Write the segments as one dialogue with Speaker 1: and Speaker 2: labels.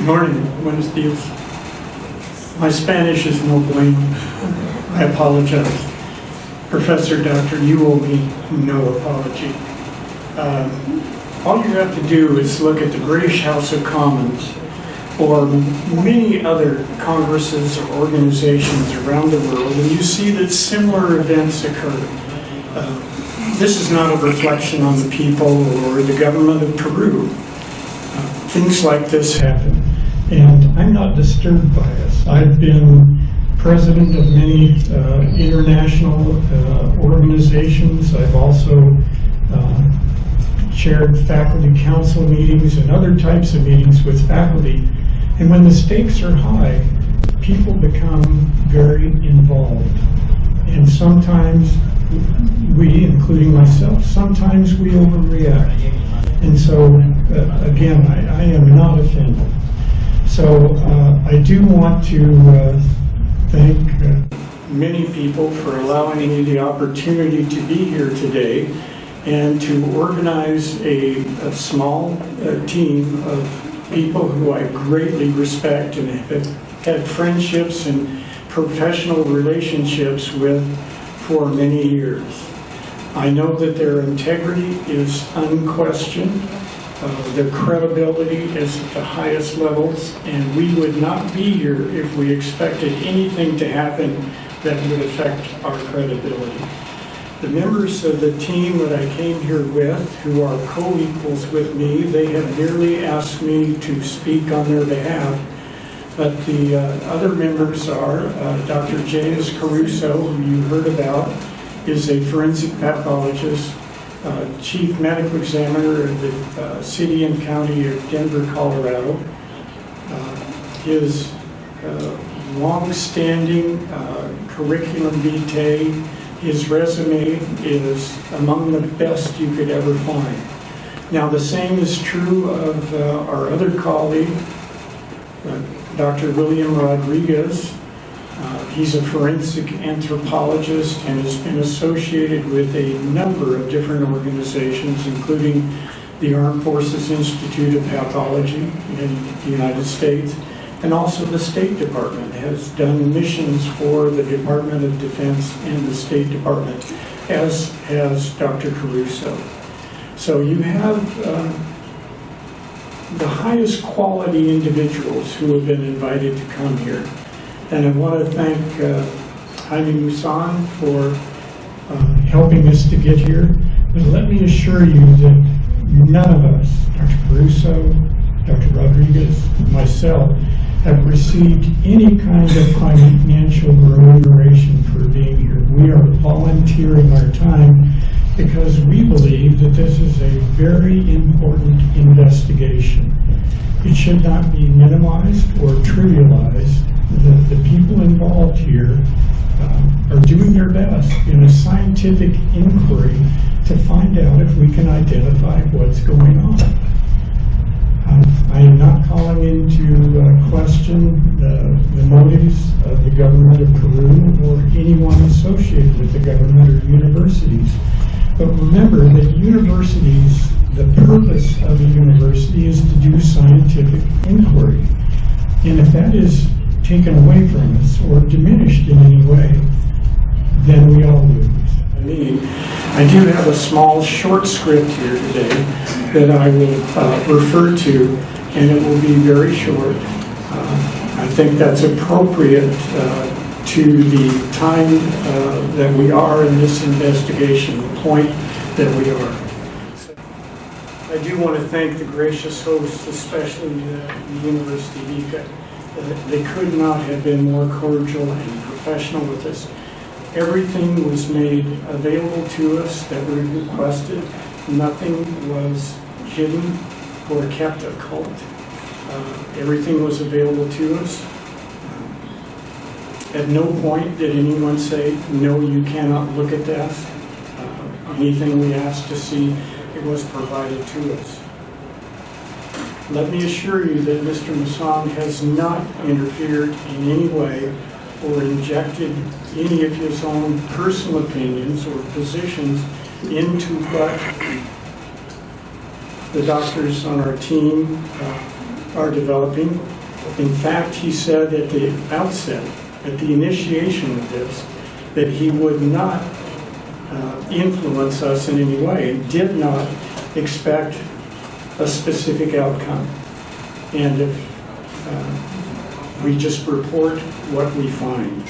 Speaker 1: Good morning. Buenos dias. My Spanish is no bueno. I apologize. Professor, Doctor, you owe me no apology. All you have to do is look at the British House of Commons or many other congresses or organizations around the world, and you see that similar events occur. This is not a reflection on the people or the government of Peru. Things like this happen, and I'm not disturbed by this. I've been president of many international organizations. I've also chaired faculty council meetings and other types of meetings with faculty. And when the stakes are high, people become very involved. And sometimes we, including myself, sometimes we overreact. And so, again, I am not offended. So I do want to thank many people for allowing me the opportunity to be here today and to organize a small team of people who I greatly respect and have had friendships and professional relationships with for many years. I know that their integrity is unquestioned, their credibility is at the highest levels, and we would not be here if we expected anything to happen that would affect our credibility. The members of the team that I came here with, who are co-equals with me, they have merely asked me to speak on their behalf. But the other members are Dr. James Caruso, who you heard about, is a forensic pathologist, chief medical examiner of the city and county of Denver, Colorado. His long-standing curriculum vitae, his resume is among the best you could ever find. Now, the same is true of our other colleague, Dr. William Rodríguez. He's a forensic anthropologist and has been associated with a number of different organizations, including the Armed Forces Institute of Pathology in the United States, and also the State Department has done missions for the Department of Defense and the State Department, as has Dr. Caruso. So you have the highest quality individuals who have been invited to come here. And I want to thank Jaime Musan for helping us to get here. But let me assure you that none of us, Dr. Caruso, Dr. Rodríguez, myself, have received any kind of financial remuneration for being here. We are volunteering our time because we believe that this is a very important investigation. It should not be minimized or trivialized. The people involved here are doing their best in a scientific inquiry to find out if we can identify what's going on. I am not calling into question the motives of the government of Peru or anyone associated with the government or universities. But remember that universities, the purpose of a university is to do scientific inquiry. And if that is taken away from us or diminished in any way, then we all lose. I do have a small short script here today that I will refer to, and it will be very short. I think that's appropriate to the time that we are in this investigation, the point that we are. I do want to thank the gracious hosts, especially the University of Ica. They could not have been more cordial and professional with us. Everything was made available to us that we requested. Nothing was hidden or kept occult. Everything was available to us. At no point did anyone say, no, you cannot look at that. Anything we asked to see, it was provided to us. Let me assure you that Mr. Musan has not interfered in any way or injected any of his own personal opinions or positions into what the doctors on our team are developing. In fact, he said at the outset, at the initiation of this, that he would not influence us in any way and did not expect a specific outcome. And if we just report what we find.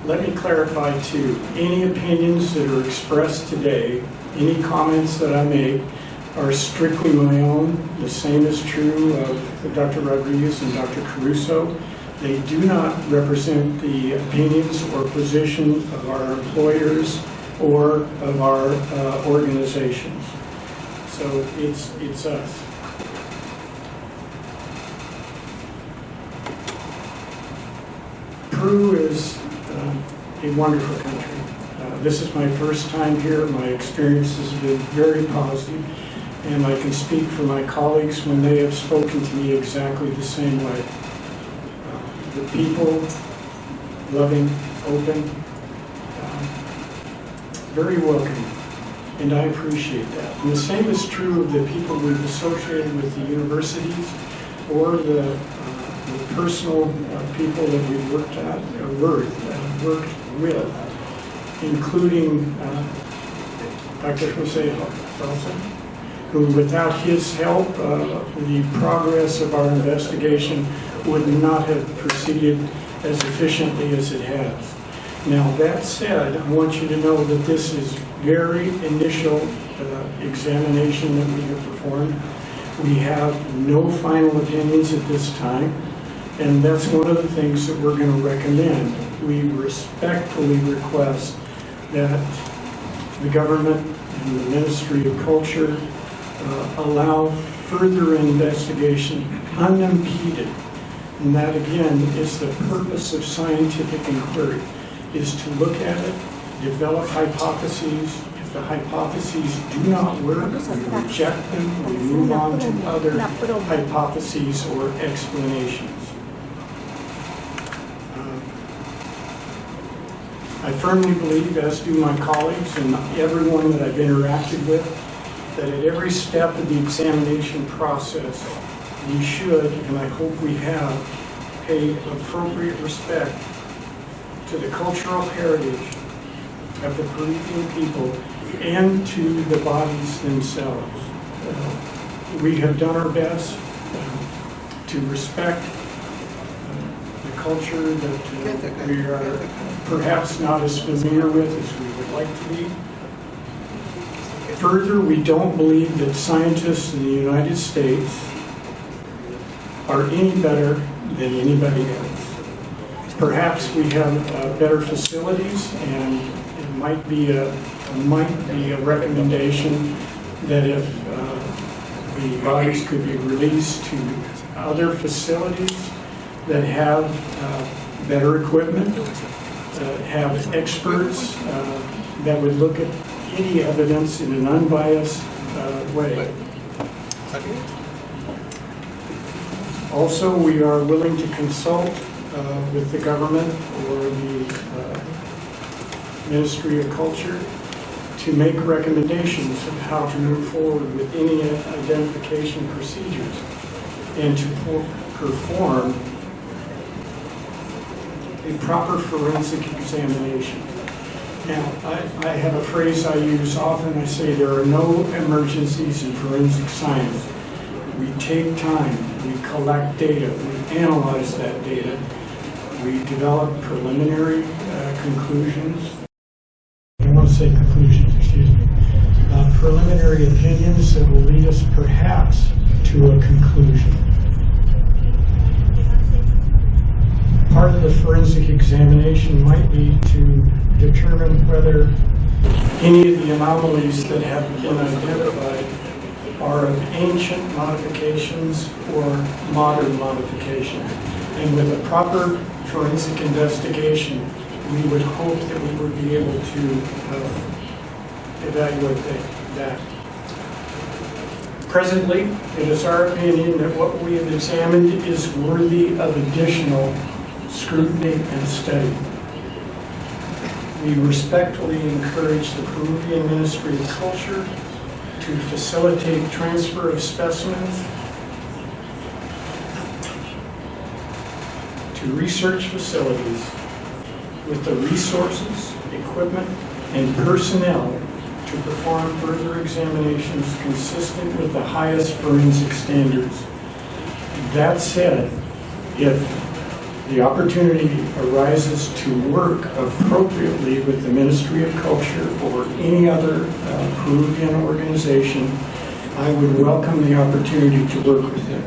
Speaker 1: Let me clarify too, any opinions that are expressed today, any comments that I make are strictly my own. The same is true of Dr. Rodríguez and Dr. Caruso. They do not represent the opinions or position of our employers or of our organizations. So it's us. Peru is a wonderful country. This is my first time here. My experience has been very positive, and I can speak for my colleagues when they have spoken to me exactly the same way. The people, loving, open, very welcoming, and I appreciate that. And the same is true of the people we've associated with the universities or the personal people that we've worked with, including Dr. Jose Felsen, who without his help, the progress of our investigation would not have proceeded as efficiently as it has. Now, that said, I want you to know that this is very initial examination that we have performed. We have no final opinions at this time, and that's one of the things that we're going to recommend. We respectfully request that the government and the Ministry of Culture allow further investigation unimpeded. And that, again, is the purpose of scientific inquiry, is to look at it, develop hypotheses. If the hypotheses do not work, we reject them, we move on to other hypotheses or explanations. I firmly believe, as do my colleagues and everyone that I've interacted with, that at every step of the examination process, we should, and I hope we have, pay appropriate respect to the cultural heritage of the Peruvian people and to the bodies themselves. We have done our best to respect the culture that we are perhaps not as familiar with as we would like to be. Further, we don't believe that scientists in the United States are any better than anybody else. Perhaps we have better facilities, and it might be a recommendation that if the bodies could be released to other facilities that have better equipment, have experts that would look at any evidence in an unbiased way. Also, we are willing to consult with the government or the Ministry of Culture to make recommendations of how to move forward with any identification procedures and to perform a proper forensic examination. Now, I have a phrase I use often. I say there are no emergencies in forensic science. We take time, we collect data, we analyze that data, we develop preliminary conclusions. I want to say conclusions, excuse me. Preliminary opinions that will lead us perhaps to a conclusion. Part of the forensic examination might be to determine whether any of the anomalies that have been identified are of ancient modifications or modern modifications. And with a proper forensic investigation, we would hope that we would be able to evaluate that. Presently, it is our opinion that what we have examined is worthy of additional scrutiny and study. We respectfully encourage the Peruvian Ministry of Culture to facilitate transfer of specimens to research facilities with the resources, equipment, and personnel to perform further examinations consistent with the highest forensic standards. That said, if the opportunity arises to work appropriately with the Ministry of Culture or any other Peruvian organization, I would welcome the opportunity to work with them.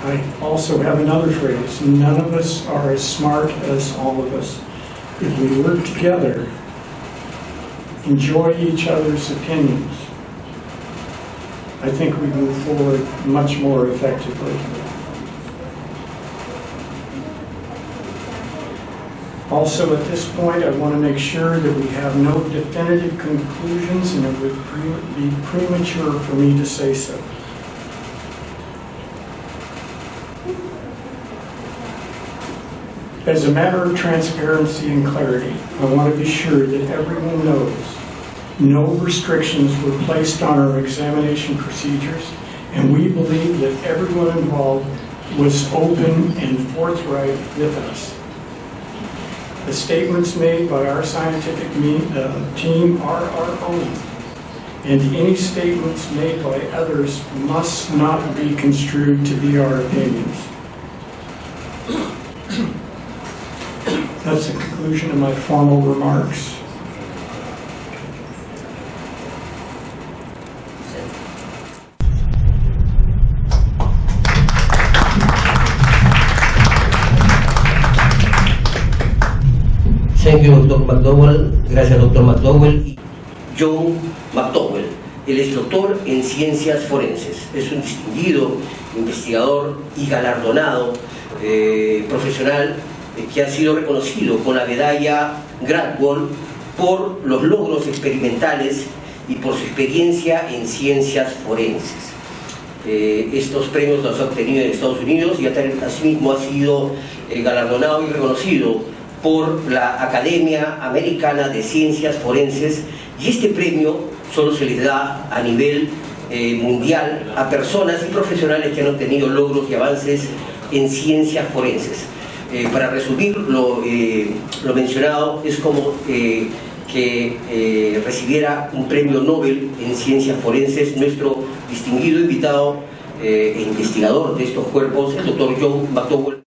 Speaker 1: I also have another phrase: none of us are as smart as all of us. If we work together, enjoy each other's opinions, I think we move forward much more effectively. Also, at this point, I want to make sure that we have no definitive conclusions, and it would be premature for me to say so. As a matter of transparency and clarity, I want to be sure that everyone knows no restrictions were placed on our examination procedures, and we believe that everyone involved was open and forthright with us. The statements made by our scientific team are our own, and any statements made by others must not be construed to be our opinions. That's the conclusion of my formal remarks.
Speaker 2: Thank you, Dr. McDowell. Gracias, Dr. McDowell. John McDowell. Él es doctor en ciencias forenses. Es un distinguido investigador y galardonado profesional que ha sido reconocido con la medalla Gradwohl por los logros experimentales y por su experiencia en ciencias forenses. Estos premios los ha obtenido en Estados Unidos y asimismo ha sido galardonado y reconocido por la Academia Americana de Ciencias Forenses, y este premio solo se les da a nivel mundial a personas y profesionales que han obtenido logros y avances en ciencias forenses. Para resumir lo mencionado, es como que recibiera un premio Nobel en ciencias forenses nuestro distinguido invitado e investigador de estos cuerpos, el doctor John McDowell.